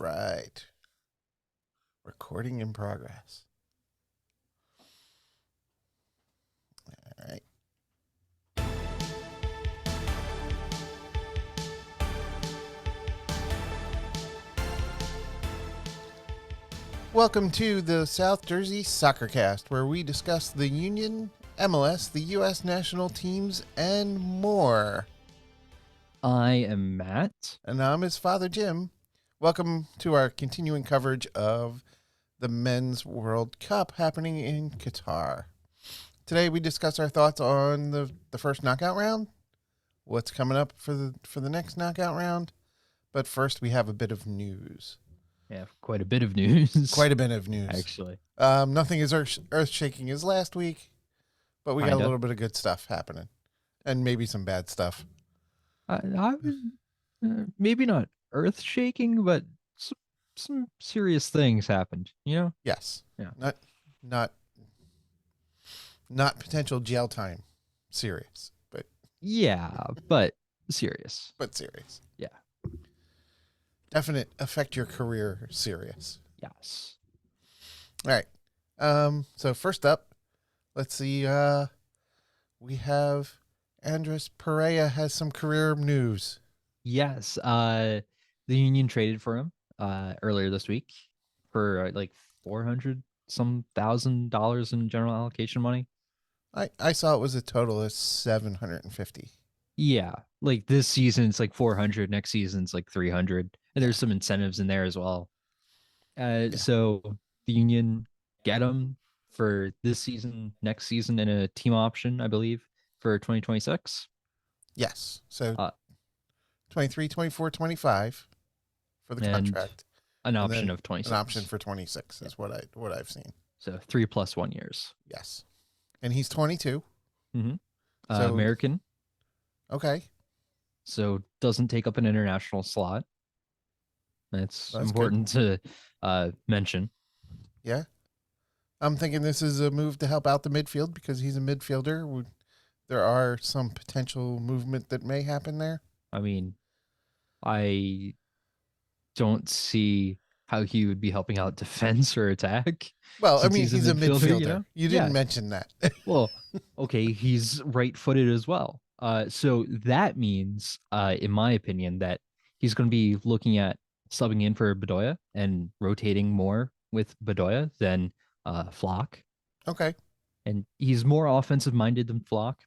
Right. Recording in progress. All right. Welcome to the South Jersey Soccer Cast, where we discuss the Union, MLS, the U.S. national teams, and more. I am Matt. And I'm his father, Jim. Welcome to our continuing coverage of the Men's World Cup happening in Qatar. Today we discuss our thoughts on the first knockout round, what's coming up for the next knockout round. But first we have a bit of news. Yeah, quite a bit of news. Quite a bit of news. Actually. Nothing as earth-shaking as last week, but we got a Kinda. little bit of good stuff happening. And maybe some bad stuff. I maybe not earth shaking, but some serious things happened. You know? Yes. Yeah. Not potential jail time. Serious, but Yeah, but serious. serious. Yeah. Definite affect your career serious. Yes. All right. So first up, let's see. We have Andres Pereira has some career news. Yes. The Union traded for him earlier this week for like $400,000 in general allocation money. I saw it was a total of 750. Yeah, like this season it's like 400, next season's like 300, and there's some incentives in there as well. Yeah. So the Union get him for this season, next season, and a team option, I believe, for 2026. Yes. So Uh, 23, 24, 25 for the and contract, an and option then of an option 26. for 26 Yeah. is what I've seen. So 3+1 years. Yes. And he's 22. Mm-hmm. So American, okay. so doesn't take up an international slot. That's That's good. important to mention. Yeah. I'm thinking this is a move to help out the midfield because he's a midfielder. There are some potential movement that may happen there. I mean, I don't see how he would be helping out defense or attack Well, I since mean, he's a he's a midfielder, midfielder. You didn't Yeah. mention that. Well, okay, he's right-footed as well. So that means, in my opinion, that he's going to be looking at subbing in for Bedoya and rotating more with Bedoya than Flock. Okay. And he's more offensive minded than Flock.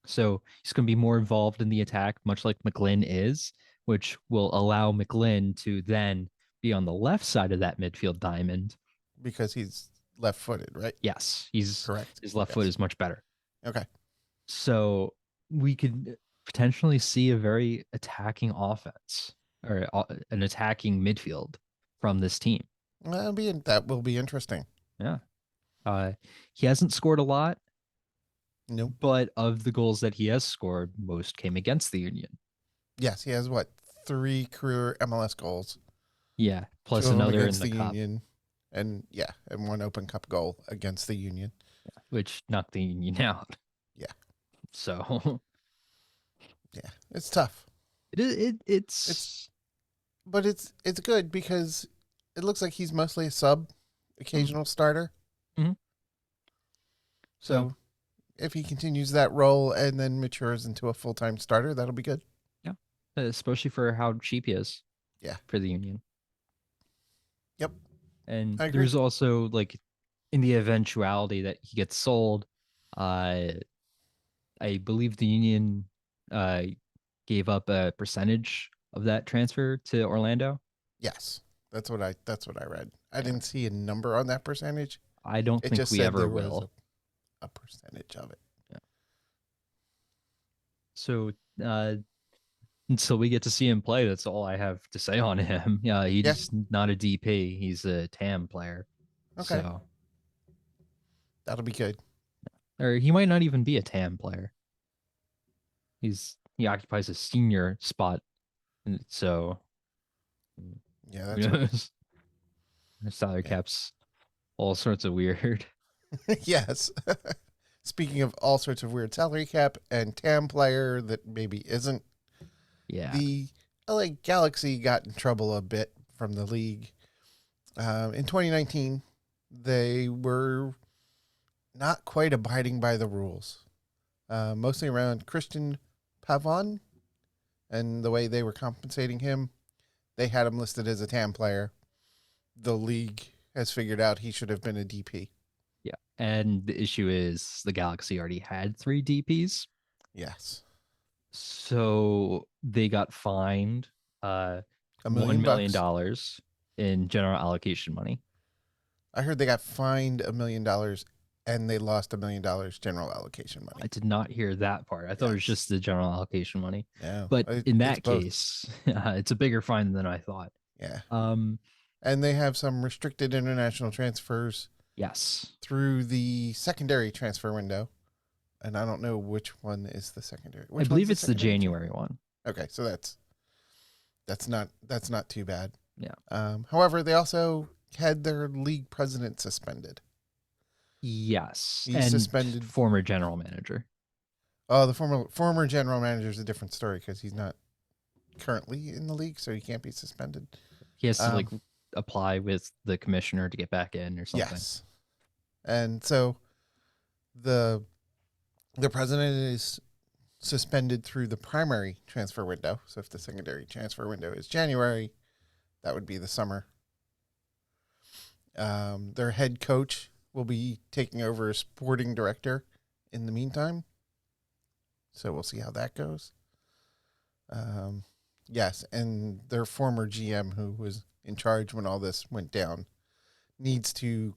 So he's going to be more involved in the attack, much like McGlynn is, which will allow McGlynn to then be on the left side of that midfield diamond. Because he's left-footed, right? Yes, Correct. his left Yes. foot is much better. Okay. So we could potentially see a very attacking offense or an attacking midfield from this team. That will be interesting. Yeah. He hasn't scored a lot, Nope. but of the goals that he has scored, most came against the Union. Yes, he has what 3 career MLS goals. Yeah, plus 2 of them another in against the the cup, Union, and 1 Open Cup goal against the Union. which knocked the Union out. Yeah. So Yeah, it's tough, it's but it's good because it looks like he's mostly a sub, occasional starter. Mhm. So if he continues that role and then matures into a full-time starter, that'll be good. yeah, especially for how cheap he is. Yeah. For the Union. Yep. And I agree. there's also like in the eventuality that he gets sold, I believe the Union gave up a percentage of that transfer to Orlando. Yes. That's what I read. I Yeah. didn't see a number on that percentage. I don't It think just we said ever there was will. a percentage of it. Yeah. So until we get to see him play, that's all I have to say on him. Yeah, he's not a DP. He's a TAM player. Okay. So, That'll be good. or he might not even be a TAM player. He occupies a senior spot, and so Yeah, who that's right. knows? His salary cap's all sorts of weird. Yes. Speaking of all sorts of weird salary cap and TAM player that maybe isn't, Yeah. the LA Galaxy got in trouble a bit from the league. In 2019, they were not quite abiding by the rules, mostly around Christian Pavon and the way they were compensating him. They had him listed as a TAM player. The league has figured out he should have been a DP. Yeah. And the issue is the Galaxy already had 3 DPs. Yes. So they got fined $1 $1 million bucks. in general allocation money. I heard they got fined $1 million and they lost $1 million general allocation money. I did not hear that part. I thought it was Yes. just the general allocation money. Yeah. But in It's that both. case, it's a bigger fine than I thought. Yeah. Um, And they have some restricted international transfers yes. through the secondary transfer window. And I don't know which one is the secondary. I believe it's the January one. Okay, so that's not too bad. Yeah. However, they also had their league president suspended. Yes. He's and suspended. Former general manager. Oh, the former general manager is a different story because he's not currently in the league, so he can't be suspended. He has to apply with the commissioner to get back in or something. Yes. And so the president is suspended through the primary transfer window. So if the secondary transfer window is January, that would be the summer. Their head coach will be taking over as sporting director in the meantime. So we'll see how that goes. Yes, and their former GM, who was in charge when all this went down, needs to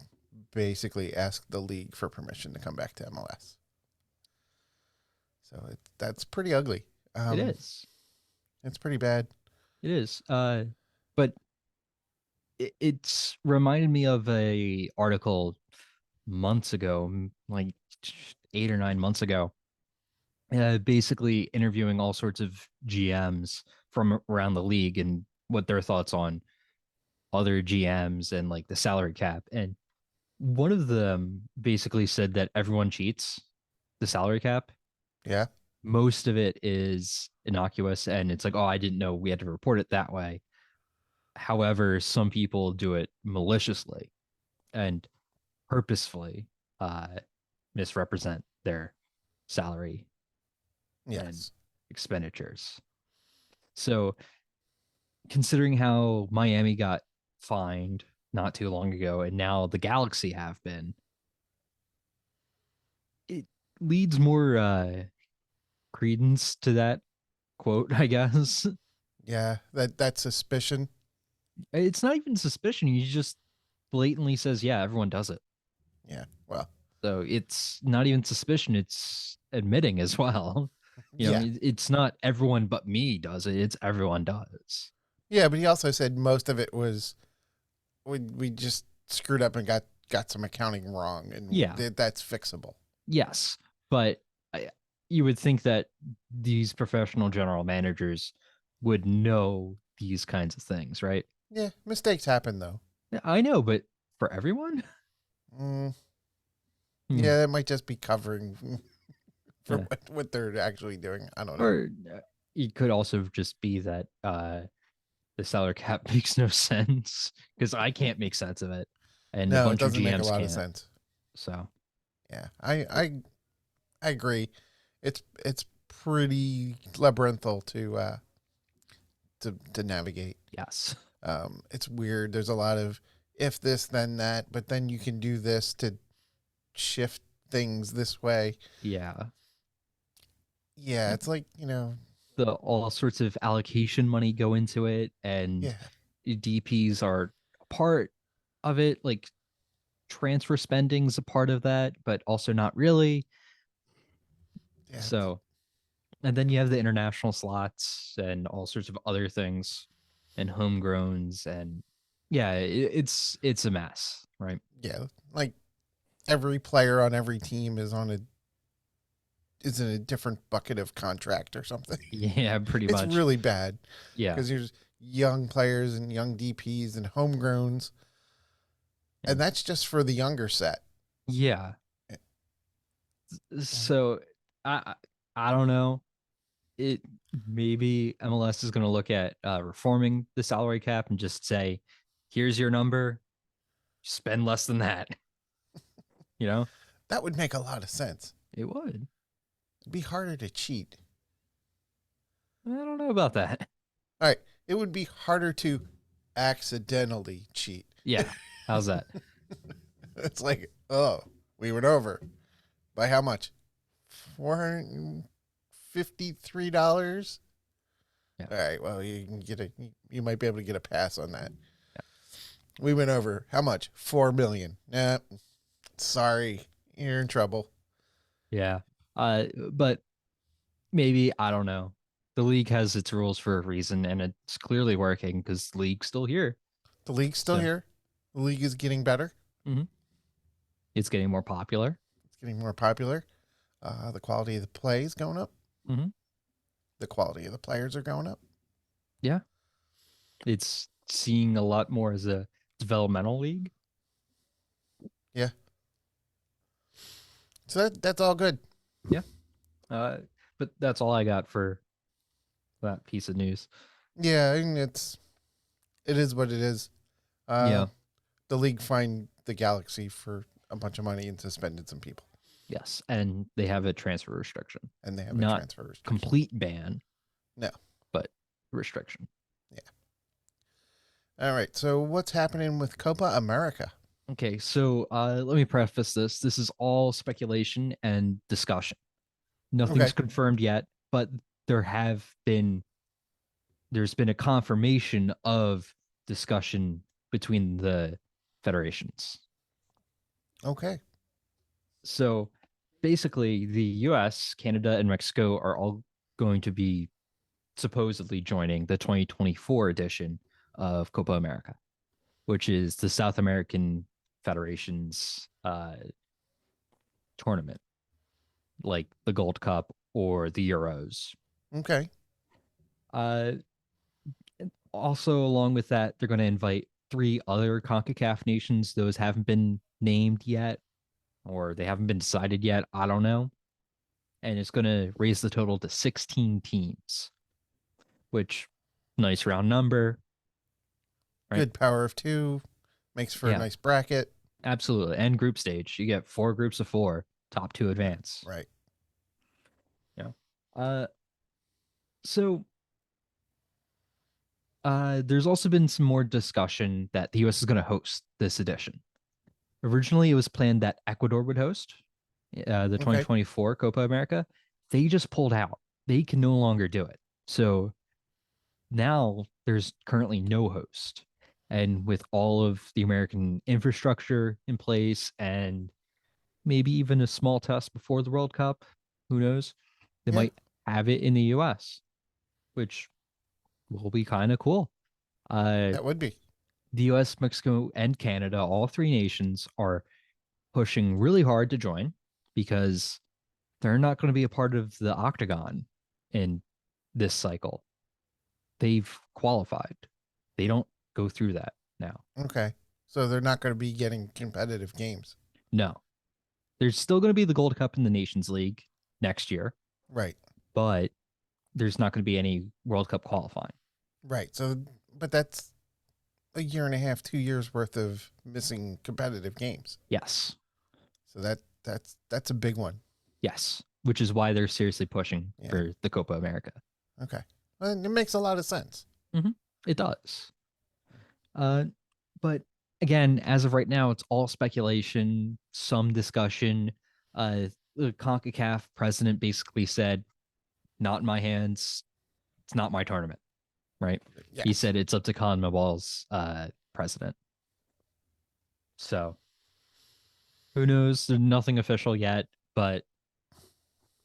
basically ask the league for permission to come back to MLS. So that's pretty ugly. It is. It's pretty bad. It is. But it's reminded me of a article months ago, like 8 or 9 months ago, basically interviewing all sorts of GMs from around the league and what their thoughts on other GMs and like the salary cap. And one of them basically said that everyone cheats the salary cap. Yeah. Most of it is innocuous and it's like, oh, I didn't know we had to report it that way. However, some people do it maliciously and purposefully misrepresent their salary and expenditures. So considering how Miami got fined not too long ago and now the Galaxy have been, it leads more credence to that quote, I guess. Yeah, that suspicion. It's not even suspicion. He just blatantly says, yeah, everyone does it. Yeah, well. So it's not even suspicion. It's admitting as well. You know, it's not everyone but me does it. It's everyone does. Yeah, but he also said most of it was we just screwed up and got some accounting wrong, and that's fixable. Yes, but you would think that these professional general managers would know these kinds of things, right? Yeah, mistakes happen though. I know, but for everyone? Yeah, that might just be covering for what they're actually doing. I don't know. Or it could also just be that the salary cap makes no sense because I can't make sense of it, and no, a bunch it doesn't of GMs make a lot can't. of sense. So, yeah, I agree. It's pretty labyrinthal to navigate. Yes. It's weird. There's a lot of if this then that, but then you can do this to shift things this way. Yeah. Yeah, it's like, the all sorts of allocation money go into it, and DPs are a part of it. Like transfer spending's a part of that, but also not really. Yeah. So, and then you have the international slots and all sorts of other things, and homegrowns, and it's a mess, right? Yeah, like every player on every team is in a different bucket of contract or something. Yeah, pretty much. It's really bad. Yeah. Because there's young players and young DPs and homegrowns. Yeah. And that's just for the younger set. Yeah. So I don't know. it maybe MLS is going to look at reforming the salary cap and just say, here's your number, spend less than that. You know, That would make a lot of sense. it would. It'd be harder to cheat. I don't know about that. All right. It would be harder to accidentally cheat. Yeah. How's that? It's like, oh, we went over. By how much? $453. Yeah. All right. Well, you can get you might be able to get a pass on that. Yeah. We went over. How much? 4 million. Nah. Sorry. You're in trouble. Yeah. But maybe, I don't know. The league has its rules for a reason, and it's clearly working because the league's still here. The league's still here. The league is getting better. Mm-hmm. It's getting more popular. It's getting more popular. The quality of the play is going up. Mm-hmm. The quality of the players are going up. Yeah. It's seeing a lot more as a developmental league. Yeah. So that's all good. Yeah. But that's all I got for that piece of news. Yeah, and it is what it is. Yeah. The league fined the Galaxy for a bunch of money and suspended some people. Yes, and they have a transfer restriction. And they have Not a transfer restriction. Complete ban. No. But restriction. Yeah. All right. So what's happening with Copa America? Okay, so let me preface this. This is all speculation and discussion. Nothing's confirmed yet, but there's been a confirmation of discussion between the federations. Okay. So basically, the US, Canada, and Mexico are all going to be supposedly joining the 2024 edition of Copa America, which is the South American Federation's tournament, like the Gold Cup or the Euros. Okay. Also, along with that, they're going to invite 3 other CONCACAF nations. Those haven't been named yet, or they haven't been decided yet. I don't know. And it's going to raise the total to 16 teams, which nice round number. Right? Good power of 2 makes for a nice bracket. Absolutely. And group stage. You get 4 groups of 4, top 2 advance. Right. Yeah. So there's also been some more discussion that the US is going to host this edition. Originally, it was planned that Ecuador would host the 2024 Copa America. They just pulled out. They can no longer do it. So now there's currently no host. And with all of the American infrastructure in place and maybe even a small test before the World Cup, who knows? They might have it in the US, which will be kind of cool. That would be. The US, Mexico, and Canada, all 3 nations, are pushing really hard to join because they're not going to be a part of the octagon in this cycle. They've qualified. They don't go through that now. Okay. So they're not going to be getting competitive games. No. There's still going to be the Gold Cup in the Nations League next year. Right. But there's not going to be any World Cup qualifying. Right. So, but that's a year and a half, 2 years worth of missing competitive games. Yes. So that's a big one. Yes. Which is why they're seriously pushing for the Copa America. Okay. Well, it makes a lot of sense. Mm-hmm. It does. But again, as of right now, it's all speculation, some discussion. The CONCACAF president basically said, not in my hands. It's not my tournament. Right? Yes. He said it's up to CONMEBOL's president. So who knows? There's nothing official yet, but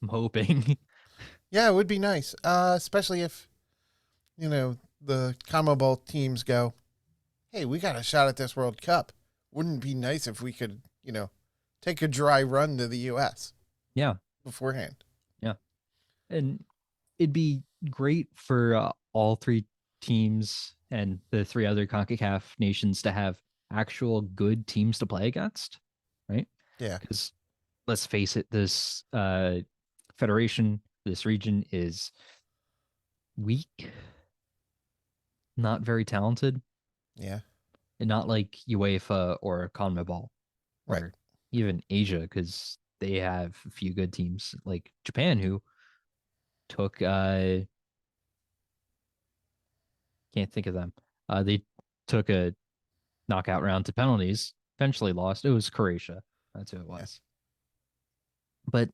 I'm hoping. Yeah, it would be nice. Especially if, the CONMEBOL teams go, hey, we got a shot at this World Cup. Wouldn't it be nice if we could, take a dry run to the US? Yeah. Beforehand. Yeah. And it'd be great for all 3 teams and the 3 other CONCACAF nations to have actual good teams to play against, right? Yeah. Because let's face it, this federation, this region is weak, not very talented, Yeah. and not like UEFA or CONMEBOL Right. or even Asia, because they have a few good teams like Japan who took can't think of them. They took a knockout round to penalties, eventually lost. It was Croatia. That's who it Yeah. was. But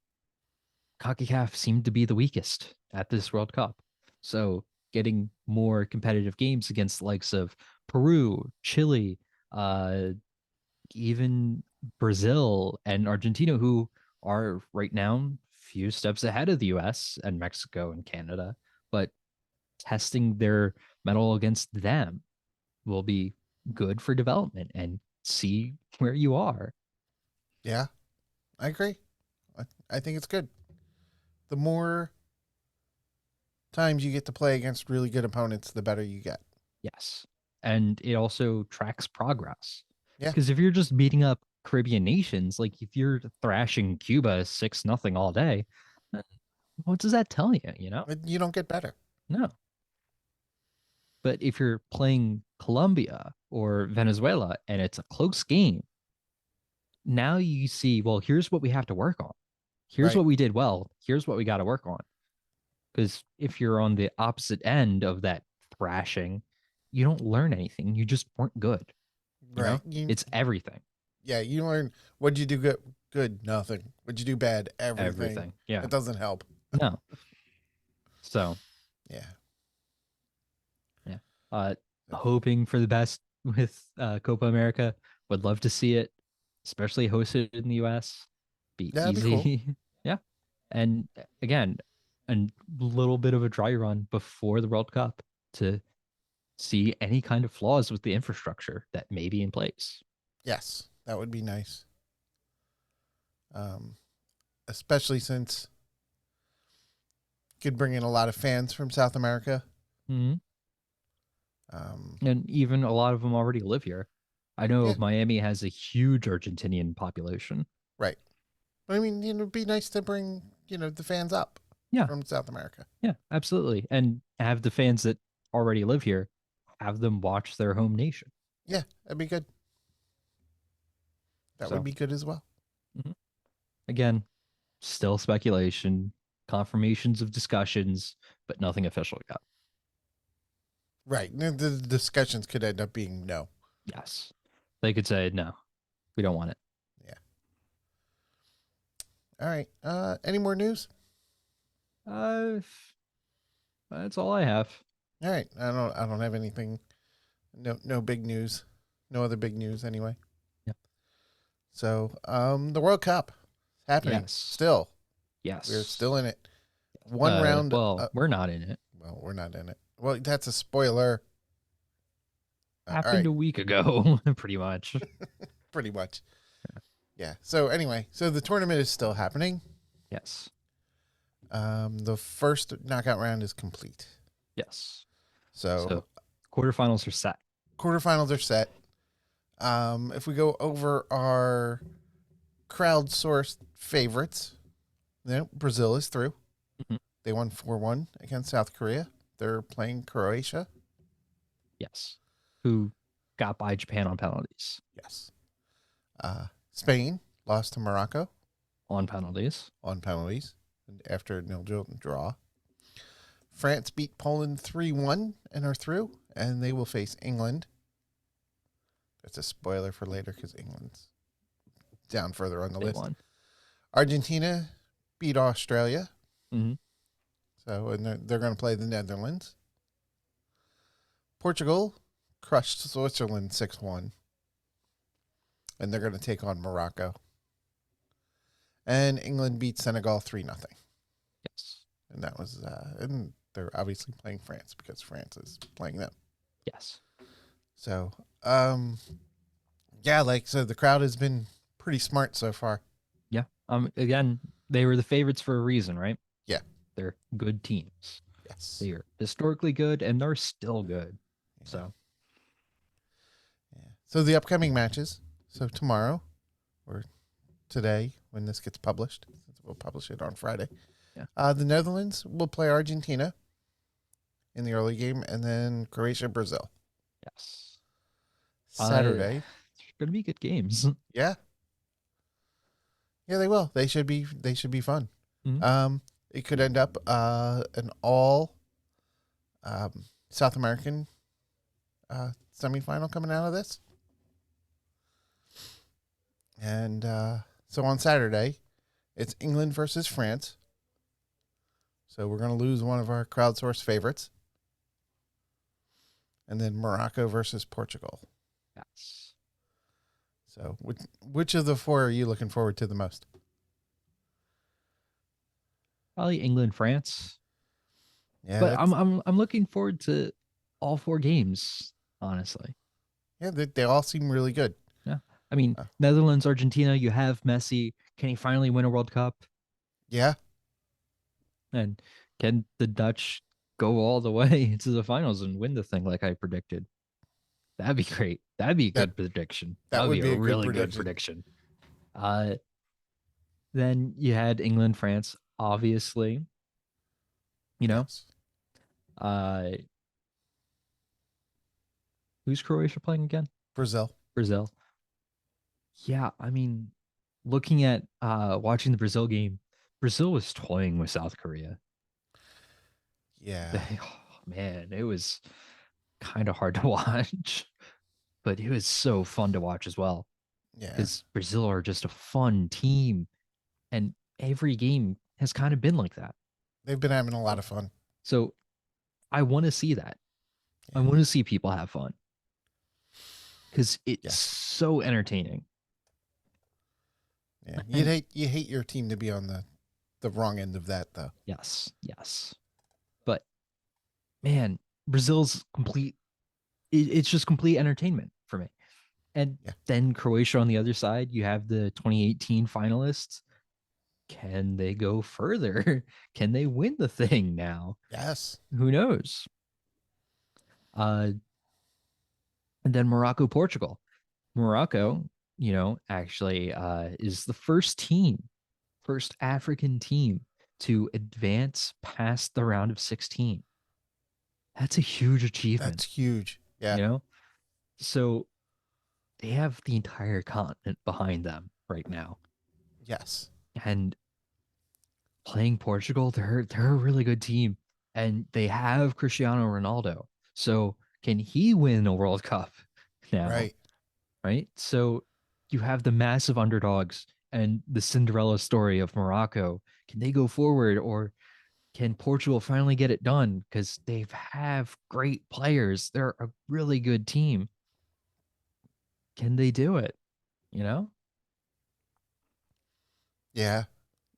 CONCACAF seemed to be the weakest at this World Cup. So getting more competitive games against the likes of Peru, Chile, uh, even Brazil and Argentina, who are right now few steps ahead of the US and Mexico and Canada, but testing their mettle against them will be good for development and see where you are. Yeah. I agree. I think it's good. The more times you get to play against really good opponents, the better you get. Yes. And it also tracks progress. Yeah. Because if you're just beating up Caribbean nations, like if you're thrashing Cuba 6-0 all day, uh, what does that tell you? You know? You don't get better. No. But if you're playing Colombia or Venezuela and it's a close game, now you see, well, here's what we have to work on. Here's Right. what we did well. Here's what we got to work on. Because if you're on the opposite end of that thrashing, you don't learn anything. You just weren't good. You Right. know, it's everything. Yeah, you learn what'd you do good? Good, nothing. What'd you do bad? Everything. Everything. Yeah. It doesn't help. No. So, Yeah. yeah. Hoping for the best with Copa America. Would love to see it, especially hosted in the US. Be That'd be cool. easy. Yeah. And again, a little bit of a dry run before the World Cup to see any kind of flaws with the infrastructure that may be in place. Yes, that would be nice. Um, Especially since could bring in a lot of fans from South America. Mm-hmm. Um, And even a lot of them already live here. I know yeah, Miami has a huge Argentinian population. right. But I mean, it'd be nice to bring the fans up Yeah, from South America. yeah, absolutely. And have the fans that already live here have them watch their home nation. Yeah, that'd be good. That would So, be good as well. mhm. Again, still speculation, confirmations of discussions, but nothing official yet. Right. The discussions could end up being no. Yes. They could say, no, we don't want it. Yeah. All right. Any more news? Uh, that's all I have. All right. I don't have anything. No big news. No other big news anyway. Yeah. So, the World Cup happening Yes. still. Yes. We're still in it. One round. Well, we're not in it. Well, we're not in it. Well, that's a spoiler. All Happened right. a week ago, pretty much. Pretty much. Yeah. So anyway, so the tournament is still happening. Yes. The first knockout round is complete. Yes. So So quarterfinals are set. quarterfinals are set. If we go over our crowdsourced favorites, Brazil is through. Mhm. They won 4-1 against South Korea. They're playing Croatia. Yes. Who got by Japan on penalties. Yes. Spain lost to Morocco On penalties. on penalties after a 0-0 draw. France beat Poland 3-1 and are through, and they will face England. That's a spoiler for later because England's down further on the They list. won. Argentina beat Australia. Mm-hmm. So, and they're going to play the Netherlands. Portugal crushed Switzerland 6-1. And they're going to take on Morocco. And England beat Senegal 3-0. Yes. And that was, and they're obviously playing France because France is playing them. Yes. So, yeah, so the crowd has been pretty smart so far. Yeah. Again, they were the favorites for a reason, right? Yeah. They're good teams. Yes. They are historically good and they're still good. Yeah. So yeah. So the upcoming matches. So tomorrow or today when this gets published, since we'll publish it on Friday. Yeah. The Netherlands will play Argentina. in the early game, and then Croatia, Brazil. Yes. Saturday. It's gonna be good games. Yeah. Yeah, they will. They should be. They should be fun. Mhm. It could end up an all South American semifinal coming out of this. And so on Saturday, it's England versus France. So we're going to lose one of our crowdsourced favorites. And then Morocco versus Portugal. Yes. So which of the four are you looking forward to the most? Probably England, France. Yeah, But I'm looking forward to all four games, honestly. yeah, they all seem really good. Yeah. I mean, Uh, Netherlands, Argentina, you have Messi. Can he finally win a World Cup? yeah, And can the Dutch go all the way to the finals and win the thing like I predicted? That'd be great. That'd be a that good prediction. that That'd would be be a a good really good prediction. prediction. Uh, then you had England, France, obviously. You know, Yes, uh, who's Croatia playing again? Brazil. Brazil. Yeah, I mean, looking at watching the Brazil game, Brazil was toying with South Korea. Yeah, Oh, man, it was kind of hard to watch, but it was so fun to watch as well yeah. because Brazil are just a fun team, and every game has kind of been like that. They've been having a lot of fun. So I want to see that. I Yeah, want to see people have fun because it's yes, so entertaining. yeah. And You hate your team to be on the wrong end of that though. yes, yes, but man, Brazil's complete. It's just complete entertainment for me. And Yeah. then Croatia on the other side, you have the 2018 finalists. Can they go further? Can they win the thing now? Yes. Who knows? Uh, and then Morocco, Portugal. Morocco, actually is the first African team to advance past the round of 16. That's a huge That's achievement, huge. Yeah. you know? So they have the entire continent behind them right now. Yes. And playing Portugal, they're a really good team. And they have Cristiano Ronaldo. So can he win a World Cup now? Right. Right? So you have the massive underdogs and the Cinderella story of Morocco. Can they go forward or can Portugal finally get it done? Because they have great players. They're a really good team. Can they do it? You know? Yeah.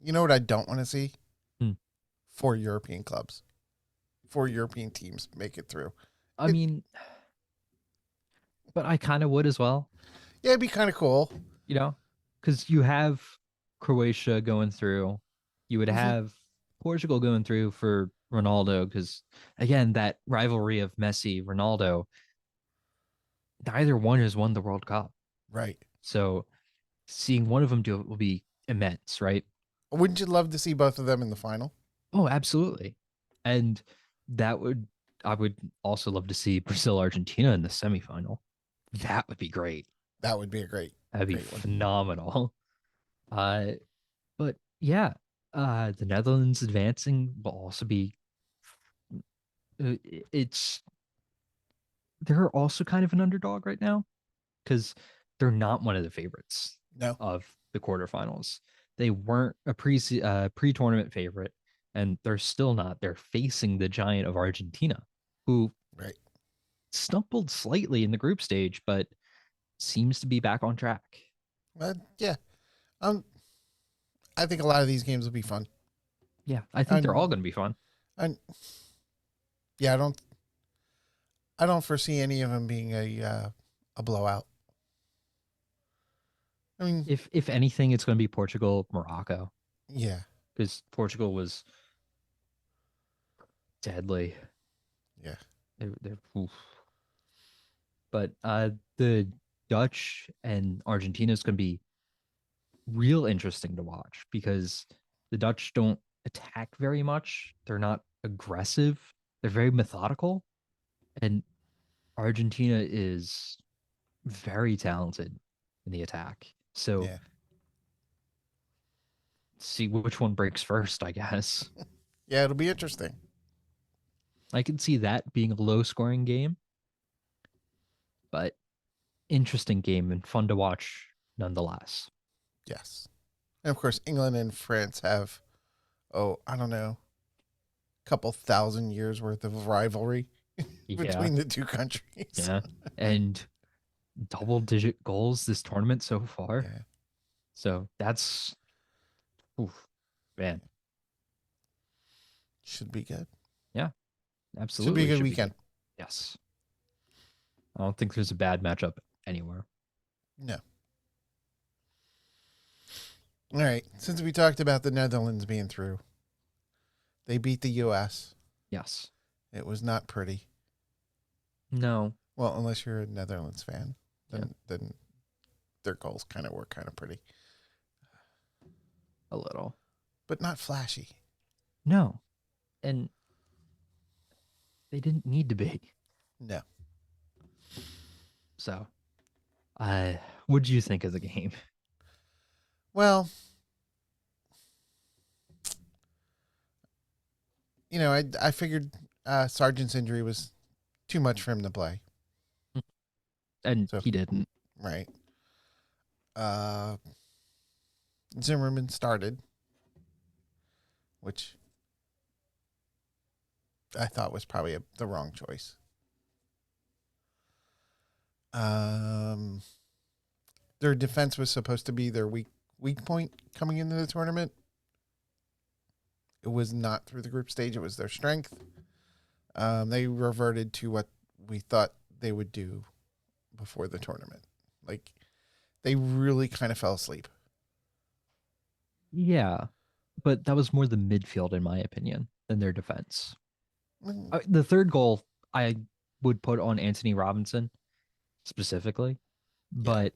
You know what I don't want to see? Hmm. 4 European clubs. 4 European teams make it through. I It, mean, but I kind of would as well, yeah, it'd be kind of cool. you know, because you have Croatia going through, you would Mhm. have Portugal going through for Ronaldo, because again, that rivalry of Messi, Ronaldo, neither one has won the World Cup. Right. So seeing one of them do it will be immense, right? Wouldn't you love to see both of them in the final? Oh, absolutely. And that would, I would also love to see Brazil, Argentina in the semifinal. That would be great. That would be a That'd be great one. phenomenal. Uh, but yeah, the Netherlands advancing will also be. It's they're also kind of an underdog right now because they're not one of the favorites No. of the quarterfinals. They weren't a pre tournament favorite, and they're still not. They're facing the giant of Argentina, who Right. stumbled slightly in the group stage, but seems to be back on track. But yeah. Um I think a lot of these games will be fun. Yeah, I think they're all And going to be fun. and yeah, I don't foresee any of them being a blowout. I mean, If anything, it's going to be Portugal, Morocco, yeah. because Portugal was deadly. Yeah. Oof. But the Dutch and Argentina is going to be real interesting to watch because the Dutch don't attack very much. They're not aggressive. they're very methodical, and Argentina is very talented in the attack. So Yeah. see which one breaks first, I guess. Yeah, it'll be interesting. I can see that being a low scoring game, but interesting game and fun to watch nonetheless. Yes. And of course, England and France have, oh, I don't know, a couple thousand years worth of rivalry Yeah, between the two countries. yeah. And double digit goals this tournament so far. Yeah. So that's oof, man. Should be good. Yeah, Should be a absolutely good should be weekend. good. Yes. I don't think there's a bad matchup anywhere. No. All right. Since we talked about the Netherlands being through, they beat the U.S. Yes. It was not pretty. No. Well, unless you're a Netherlands fan, Yeah. then their goals kind of were kind of pretty, A little. but not flashy. No. And they didn't need to be. No. So, what do you think of the game? Well, I figured Sargent's injury was too much for him to play. And So- he didn't. Right. Zimmerman started, which I thought was probably the wrong choice. Their defense was supposed to be their weak point coming into the tournament. It was not through the group stage. It was their strength. They reverted to what we thought they would do before the tournament. Like, they really kind of fell asleep. Yeah. But that was more the midfield, in my opinion, than their defense. Mm, The third goal, I would put on Anthony Robinson specifically. But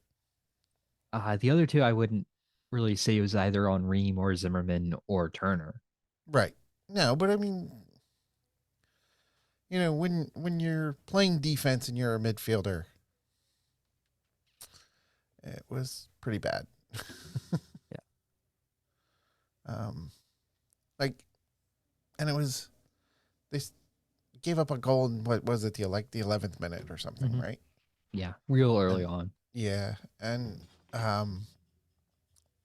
the other two, I wouldn't really say it was either on Ream or Zimmerman or Turner. Right. No, but I mean, when you're playing defense and you're a midfielder, it was pretty bad. Yeah. Like, and it was they gave up a goal in what was it, the 11th minute or something, Mhm. right? Yeah, real early And- on. Yeah, and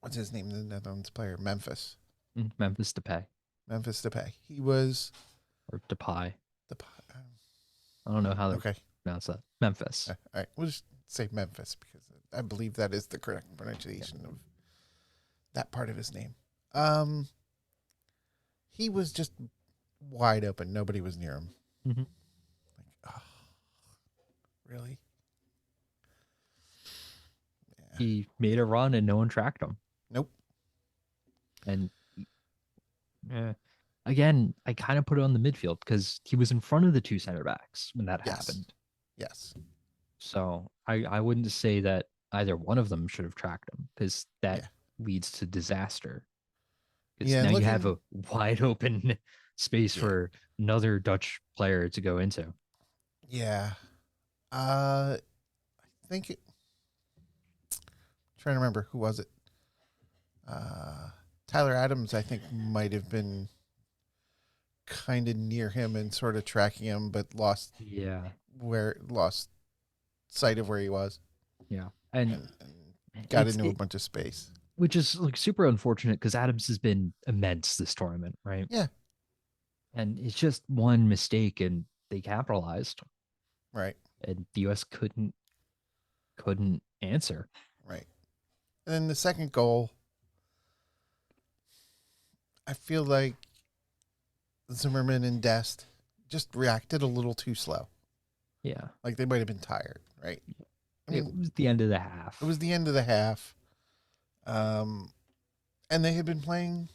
what's his name? The Netherlands player, Memphis Memphis Depay Depay. He was or Depay. the I don't know how to okay. pronounce that. Memphis. All right, we'll just say Memphis because I believe that is the correct pronunciation of that part of his name. He was just wide open. Nobody was near him. Mhm. Like, oh, really? Yeah. He made a run and no one tracked him. Nope. And again, I kind of put it on the midfield because he was in front of the two center backs when that Yes. happened. Yes. So I wouldn't say that either one of them should have tracked him because that Yeah. leads to disaster. Because Yeah, now you have a looking- wide open space Yeah. for another Dutch player to go into. Yeah. I think trying to remember who was it. Tyler Adams, I think, might have been kind of near him and sort of tracking him, but lost Yeah. sight of where he was Yeah. And and got it's- into a it- bunch of space. which is like super unfortunate because Adams has been immense this tournament, right? Yeah. And it's just one mistake and they capitalized Right. and the US couldn't answer. Right. And then the second goal, I feel like Zimmerman and Dest just reacted a little too slow. Yeah. Like they might have been tired, right? I It mean, was the end of the half. it was the end of the half. And they had been playing,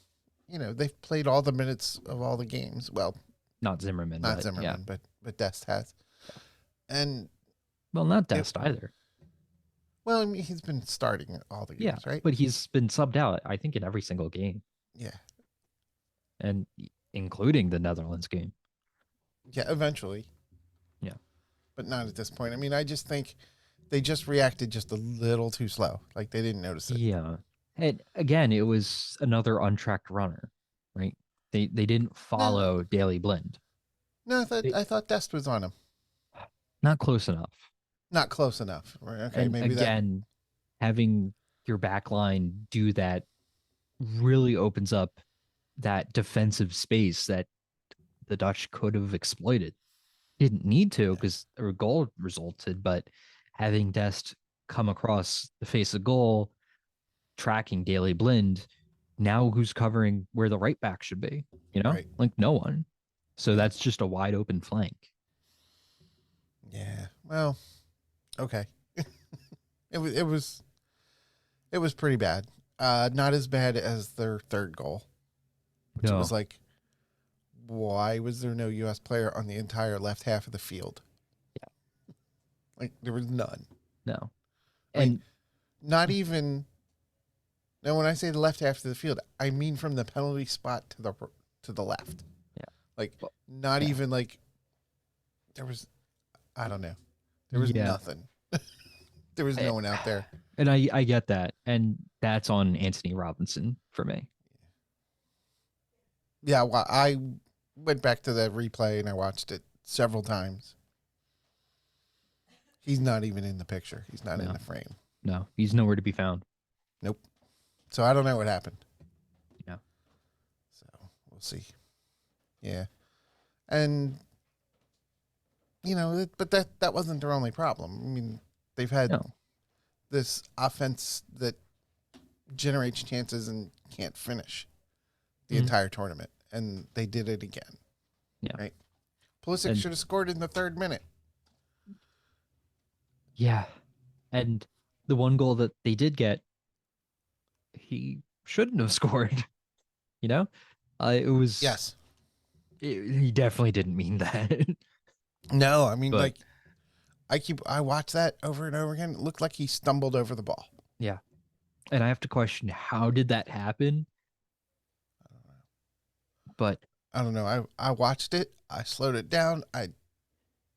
they've played all the minutes of all the games. Well, not Zimmerman. not but Zimmerman, Yeah. but Dest has. And Well, not Dest either. well, I mean, he's been starting all the Yeah. games, right? But he's been subbed out, I think, in every single game, Yeah. and including the Netherlands game. Yeah, eventually, Yeah. but not at this point. I mean, I just think they just reacted just a little too slow. Like they didn't notice it. Yeah. And again, it was another untracked runner, right? They didn't No, follow Daily Blind. no, It, I thought Dest was on him. not close enough. Not close enough. Right? Okay, And maybe that. again, having your back line do that really opens up that defensive space that the Dutch could have exploited. Didn't need to Yeah, because a goal resulted, but having Dest come across the face of goal, tracking Daily Blind, now who's covering where the right back should be? You know, right. like no one. So Yeah, that's just a wide open flank. yeah. Well, okay. It was it was pretty bad. Not as bad as their third goal, which it was No, like, why was there no U.S. player on the entire left half of the field? Like there was none. no. Like And not even. Now, when I say the left half of the field, I mean from the penalty spot to the left. yeah, Like well, not yeah, even like there was. I don't know. There was yeah. nothing. There was no one out there. And I get that. And that's on Anthony Robinson for me. Yeah, well, I went back to the replay and I watched it several times. He's not even in the picture. He's not in No, the frame. no, he's nowhere to be found. Nope. So I don't know what happened. Yeah. So we'll see. Yeah. And but that wasn't their only problem. I mean, they've had No. this offense that generates chances and can't finish the Mhm. entire tournament, and they did it again. Yeah. Right. Pulisic And should have scored in the third minute. yeah. And the one goal that they did get, he shouldn't have scored, you know? It was Yes. he definitely didn't mean that. No, I mean But like I watch that over and over again. It looked like he stumbled over the ball. yeah. And I have to question how did that happen? But I don't know. I watched it. I slowed it down. I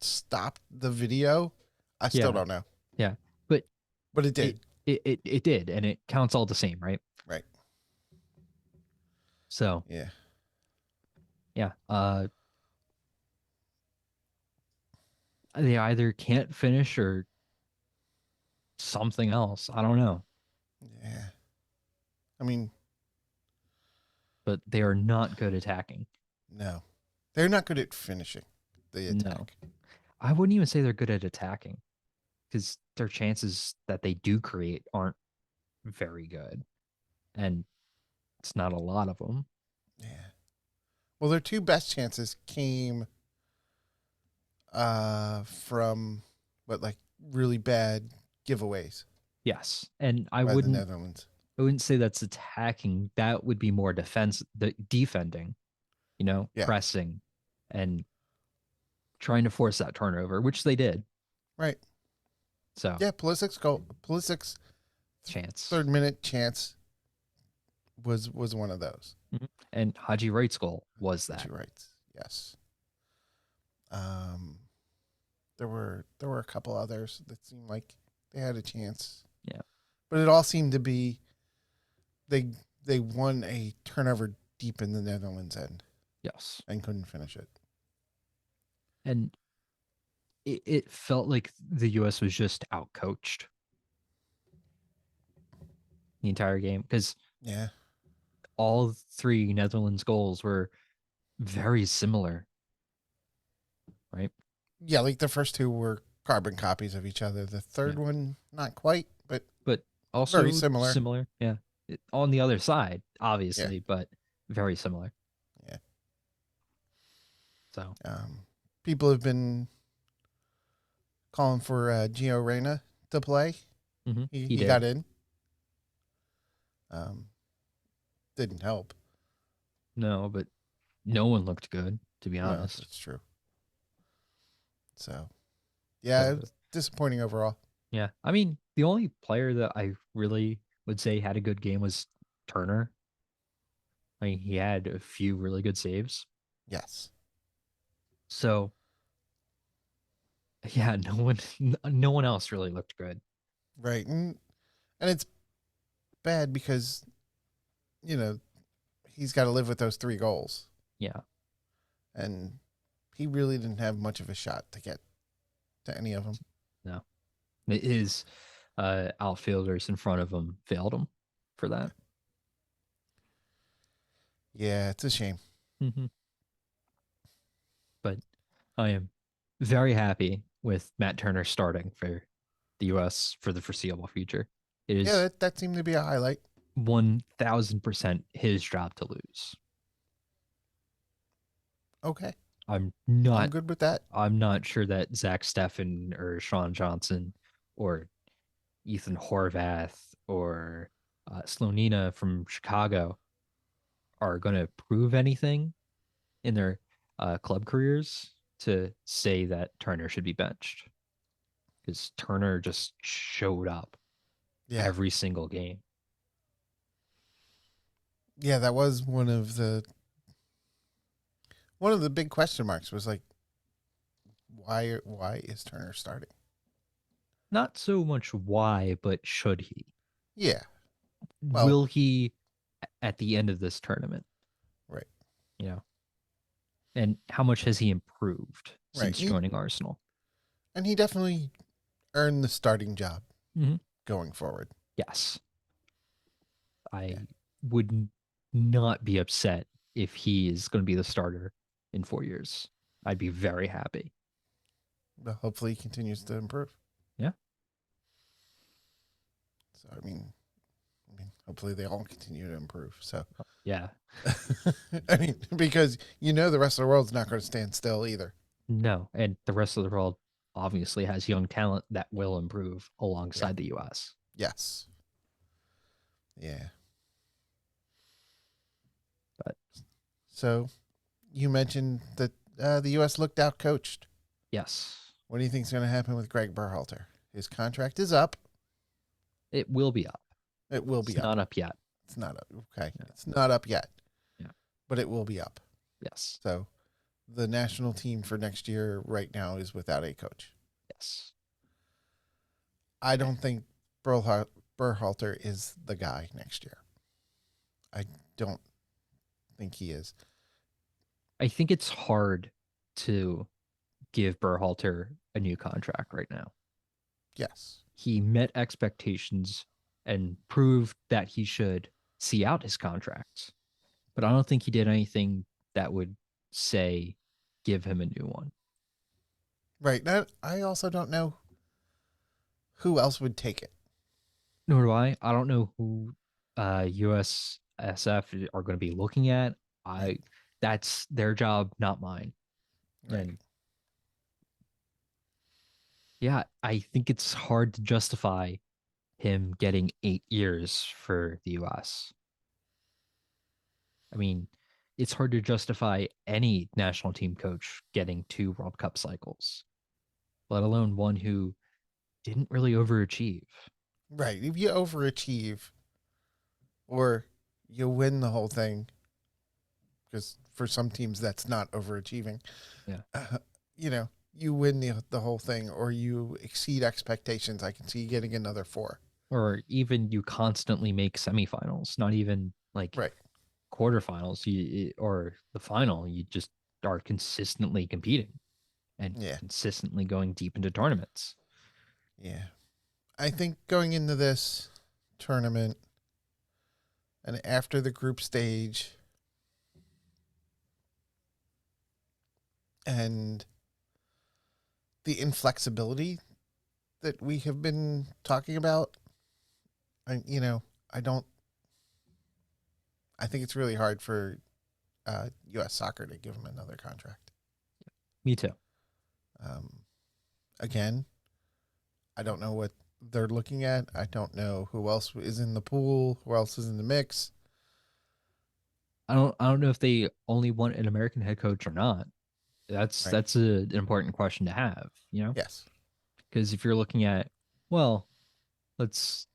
stopped the video. I still yeah. don't know, Yeah. But but it it did. it did, and it counts all the same, right? Right. So Yeah. yeah. They either can't finish or something else. I don't know. Yeah. I mean, But they are not good attacking. no. They're not good at finishing the No. attack. I wouldn't even say they're good at attacking because their chances that they do create aren't very good. And it's not a lot of them. Yeah. Well, their two best chances came from what like really bad giveaways Yes. And by the Netherlands. I wouldn't say that's attacking. That would be more the defending, Yeah. pressing and trying to force that turnover, which they did. Right. So Yeah, Pulisic's chance. third minute chance was one of those. Mhm. And Haji Wright's goal was But that. you're right. Yes. Um, there were a couple others that seemed like they had a chance. Yeah. But it all seemed to be they they won a turnover deep in the Netherlands end Yes. and couldn't finish it. And it felt like the US was just outcoached the entire game because Yeah. all three Netherlands goals were very similar, right? Yeah, like the first two were carbon copies of each other. The third Yeah. one, not quite, but But very also similar. similar. Yeah. On the other side, Yeah. obviously, but very similar. Yeah. So People have been calling for Gio Reyna to play. he He got did. in. Um, didn't help. No, but no one looked good, to be No, honest. that's true. So, yeah, But it was disappointing overall. yeah, I mean, the only player that I really would say had a good game was Turner. I mean, he had a few really good saves. Yes. So yeah, no one else really looked good. Right. And it's bad because, you know, he's got to live with those 3 goals. Yeah, And he really didn't have much of a shot to get to any of them. no. His outfielders in front of him failed him for that. Yeah, it's a shame. Hmm. But I am very happy with Matt Turner starting for the US for the foreseeable future. It Yeah, is that seemed to be a highlight. 1000% his job to lose. Okay. I'm I'm not good with that. I'm not sure that Zach Steffen or Sean Johnson or Ethan Horvath or Slonina from Chicago are going to prove anything in their club careers to say that Turner should be benched because Turner just showed up Yeah. every single game. Yeah, that was one of the big question marks was like why is Turner starting? Not so much why, but should he? Yeah. Well, Will he at the end of this tournament? right. You know, and how much has he improved Right. since joining Arsenal? And he definitely earned the starting job Mm-hmm. going forward. Yes, Yeah. I would not be upset if he is going to be the starter in 4 years. I'd be very happy. But hopefully he continues to improve. Yeah. So I mean, hopefully they all continue to improve. So Yeah. I mean, because the rest of the world's not going to stand still either. No. And the rest of the world obviously has young talent that will improve Yeah. alongside the US. Yes. Yeah. But So you mentioned that the U.S. looked out coached. yes, What do you think is going to happen with Greg Berhalter? His contract is up. it will be up. It will It's be up. not up yet. It's not up. Okay. Yeah. It's not up yet, Yeah. but it will be up. Yes. So the national team for next year right now is without a coach. Yes. I don't think Berhalter is the guy next year. I don't think he is. I think it's hard to give Berhalter a new contract right now. Yes. He met expectations and proved that he should see out his contract. But I don't think he did anything that would say give him a new one. Right. Now, I also don't know who else would take it. Nor do I. I don't know who USSF are going to be looking at. Right. I That's their job, not mine. Right. And yeah, I think it's hard to justify him getting 8 years for the US. I mean, it's hard to justify any national team coach getting 2 World Cup cycles, let alone one who didn't really overachieve. Right. If you overachieve or you win the whole thing, because for some teams that's not overachieving, Yeah. You win the whole thing or you exceed expectations. I can see you getting another 4. Or even you constantly make semifinals, not even like Right. quarterfinals or the final. You just are consistently competing and Yeah. consistently going deep into tournaments. Yeah. I think going into this tournament and after the group stage and the inflexibility that we have been talking about, I don't. I think it's really hard for U.S. soccer to give him another contract. Me too. Um, Again, I don't know what they're looking at. I don't know who else is in the pool, who else is in the mix. I don't know if they only want an American head coach or not. Right? An important question to have, Yes. because if you're looking at, well, let's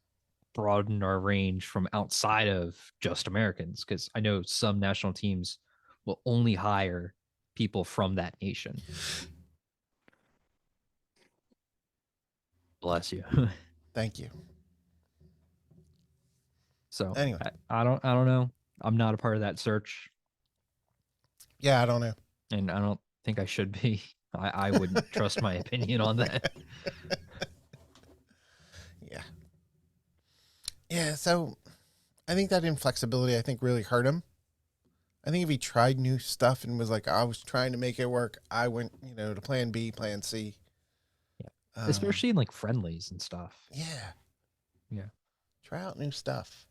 broaden our range from outside of just Americans, because I know some national teams will only hire people from that nation. Bless you. Thank you. So Anyway, I don't know. I'm not a part of that search, yeah, I don't know. and I don't think I should be. I wouldn't trust my opinion on that. Yeah. Yeah, so I think that inflexibility, I think, really hurt him. I think if he tried new stuff and was like, I was trying to make it work, I went, to plan B, plan C. Yeah. Um, Especially in like friendlies and stuff. yeah. Yeah. Try out new stuff.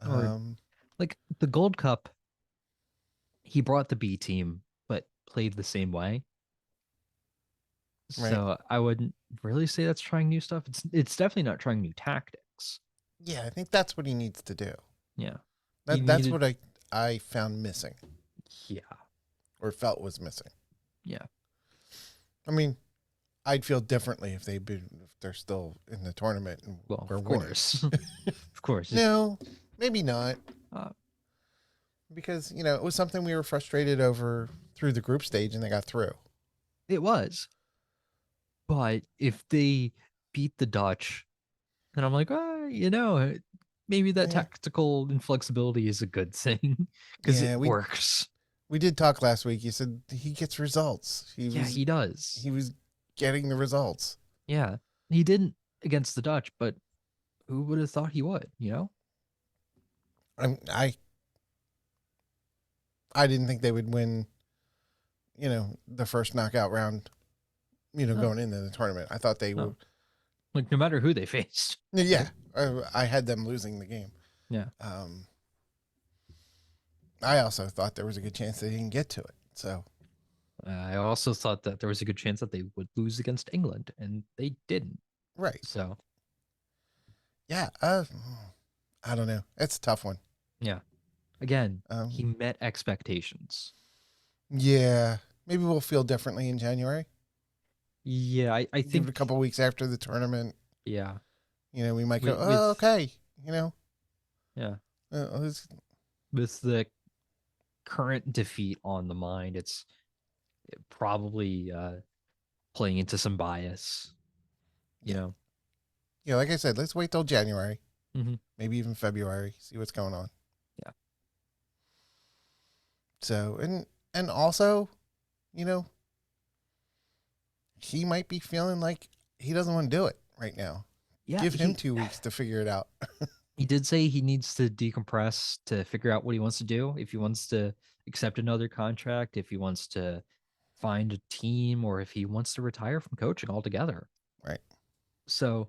Or like the Gold Cup, he brought the B team, but played the same way. Right. So I wouldn't really say that's trying new stuff. It's definitely not trying new tactics. Yeah, I think that's what he needs to do. Yeah. That's what I found missing. Yeah. Or felt was missing. Yeah. I mean, I'd feel differently if they're still in the tournament and Well, we're of winning. course. Of course. No, maybe not. Uh, Because, it was something we were frustrated over through the group stage and they got through. It was. But if they beat the Dutch, then I'm like, maybe that Yeah. tactical inflexibility is a good thing because Yeah, it works. We did talk last week. You said he gets results. He does. He was getting the results. Yeah. He didn't against the Dutch, but who would have thought he would, I didn't think they would win, the first knockout round, going into the tournament. I thought they would. Like, no matter who they faced. Yeah. I had them losing the game. Yeah. I also thought there was a good chance they didn't get to it. So I also thought that there was a good chance that they would lose against England, and they didn't. right. So Yeah. I don't know. It's a tough one. yeah. Again, Um, he met expectations. Yeah. Maybe we'll feel differently in January. Yeah, I Give think it a couple weeks after the tournament. yeah. We might go, With okay. Yeah. It's With the current defeat on the mind, it's probably playing into some bias. Yeah, like I said, let's wait till January, Mhm. maybe even February, see what's going on. Yeah. So, and also, he might be feeling like he doesn't want to do it right now. Yeah, Give him 2 weeks to figure it out. he did say he needs to decompress to figure out what he wants to do. If he wants to accept another contract, if he wants to find a team, or if he wants to retire from coaching altogether. Right. So,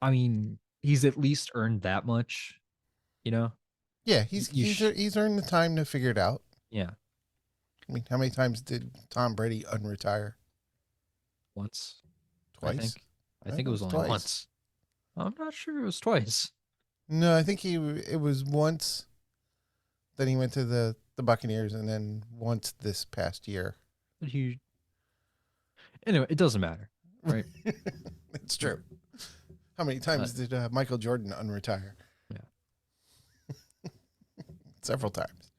I mean, he's at least earned that much, Yeah, he's earned the time to figure it out. Yeah. I mean, how many times did Tom Brady unretire? Once. Twice? I think it was only twice. once. I'm not sure it was twice. No, I think it was once. Then he went to the Buccaneers, and then once this past year. But anyway, it doesn't matter, right? It's true. How many times did Michael Jordan unretire? Yeah. Several times.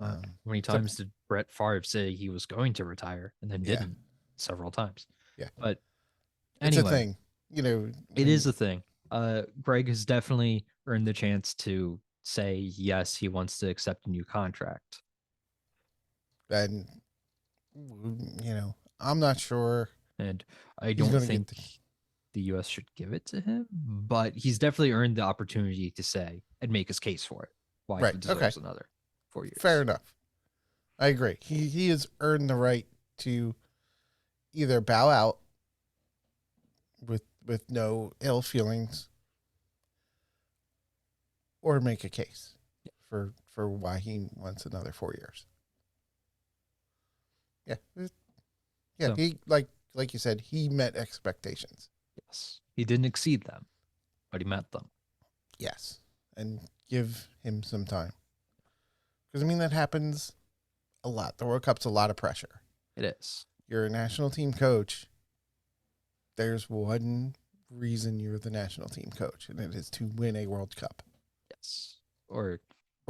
How many times did Brett Favre say he was going to retire and then didn't? Several times. Yeah. But anyway, it's a thing. It is a thing. Greg has definitely earned the chance to say yes, he wants to accept a new contract. And I'm not sure. And I don't think the US should give it to him, but he's definitely earned the opportunity to say and make his case for it. Why he deserves another 4 years. Fair enough. I agree. He has earned the right to either bow out with no ill feelings or make a case for why he wants another 4 years. Yeah. Yeah, so, he like you said, he met expectations. Yes. He didn't exceed them, but he met them. Yes. And give him some time. Because, that happens a lot. The World Cup's a lot of pressure. It is. You're a national team coach. There's one reason you're the national team coach, and it is to win a World Cup. Yes. Or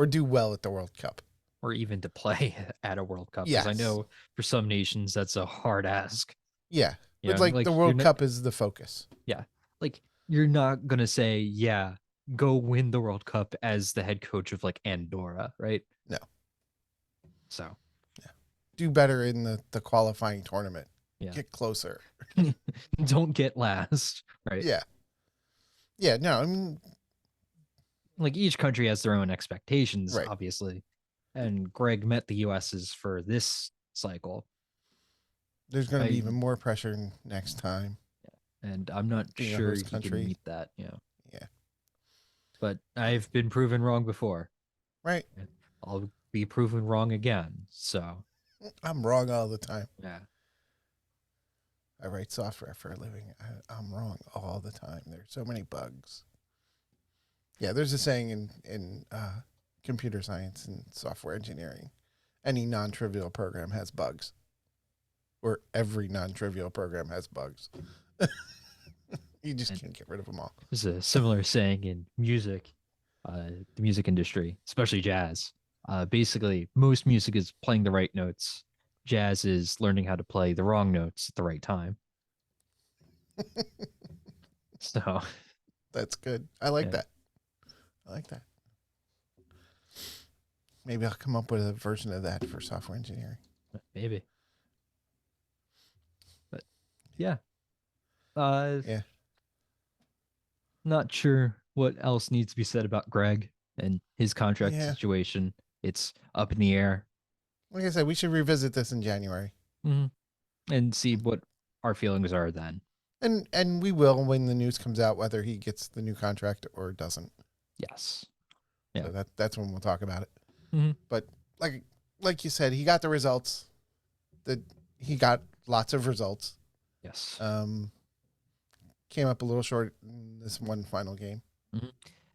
do well at the World Cup. or even to play at a World Cup. Because I Yes. know for some nations that's a hard ask. Yeah. You But know, like like the you're World not, Cup is the focus. yeah, like you're not gonna say, yeah, go win the World Cup as the head coach of like Andorra, right? No. So Yeah. Do better in the qualifying tournament. yeah, Get closer. don't get last, right? Yeah. Yeah. No, I mean, Like each country has their own expectations, right. obviously, and Greg met the US's for this cycle. There's going to be I even more pressure next time. and I'm not Being a sure host he can country. meet that, you know. Yeah. But I've been proven wrong before. Right. I'll be proven wrong again. So I'm wrong all the time. yeah. I write software for a living. I'm wrong all the time. There's so many bugs. Yeah, there's a saying in computer science and software engineering, any non-trivial program has bugs, or every non-trivial program has bugs. You just can't get rid of them all. There's a similar saying in music, the music industry, especially jazz. Basically, most music is playing the right notes. Jazz is learning how to play the wrong notes at the right time. So That's good. I like yeah. that. I like that. Maybe I'll come up with a version of that for software engineering. Maybe. But yeah. Yeah. Not sure what else needs to be said about Greg and his contract Yeah. situation. It's up in the air. Like I said, we should revisit this in January. And see what our feelings are then. And we will when the news comes out, whether he gets the new contract or doesn't. Yes. Yeah. So that's when we'll talk about it. Mhm. But like you said, he got the results. He got lots of results. Yes. Came up a little short in this one final game.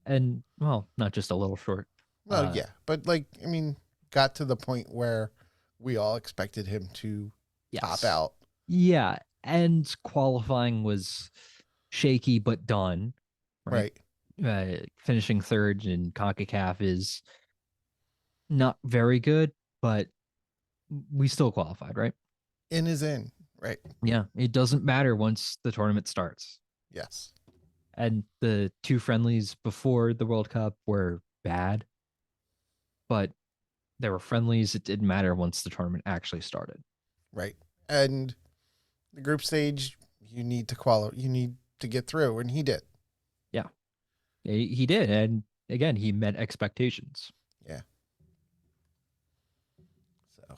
And well, not just a little short. Well, yeah, but I mean, got to the point where we all expected him to top out. Yeah, and qualifying was shaky but done. Right. Finishing third in CONCACAF is not very good, but we still qualified, right? In is in, right? Yeah, it doesn't matter once the tournament starts. Yes. And the two friendlies before the World Cup were bad, but they were friendlies. It didn't matter once the tournament actually started. Right. And the group stage, you need to qualify. You need to get through, and he did. Yeah, he did, and again, he met expectations. Yeah. So, all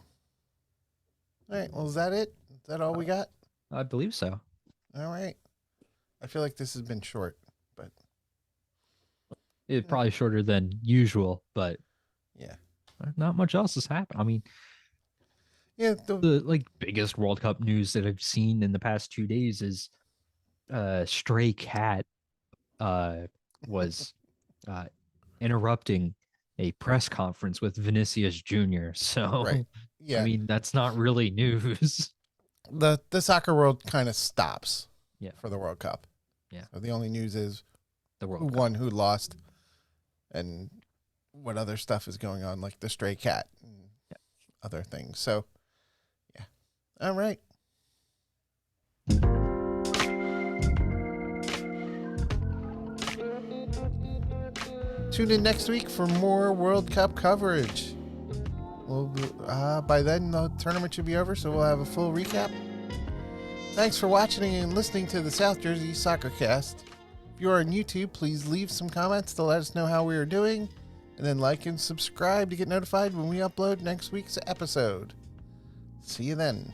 right. Well, is that it? Is that all we got? I believe so. All right. I feel like this has been short, but It's probably shorter than usual, but yeah, not much else has happened. I mean, yeah. the like biggest World Cup news that I've seen in the past 2 days is Stray Cat was interrupting a press conference with Vinicius Jr. So Right. Yeah. I mean, that's not really news. the soccer world kind of stops. Yeah. For the World Cup. Yeah. So the only news is The World who Cup. won, who lost, and what other stuff is going on, like the stray cat and other things. So, yeah. All right. Tune in next week for more World Cup coverage. Well, by then the tournament should be over, so we'll have a full recap. Thanks for watching and listening to the South Jersey Soccer Cast. If you are on YouTube, please leave some comments to let us know how we are doing, and then like and subscribe to get notified when we upload next week's episode. See you then.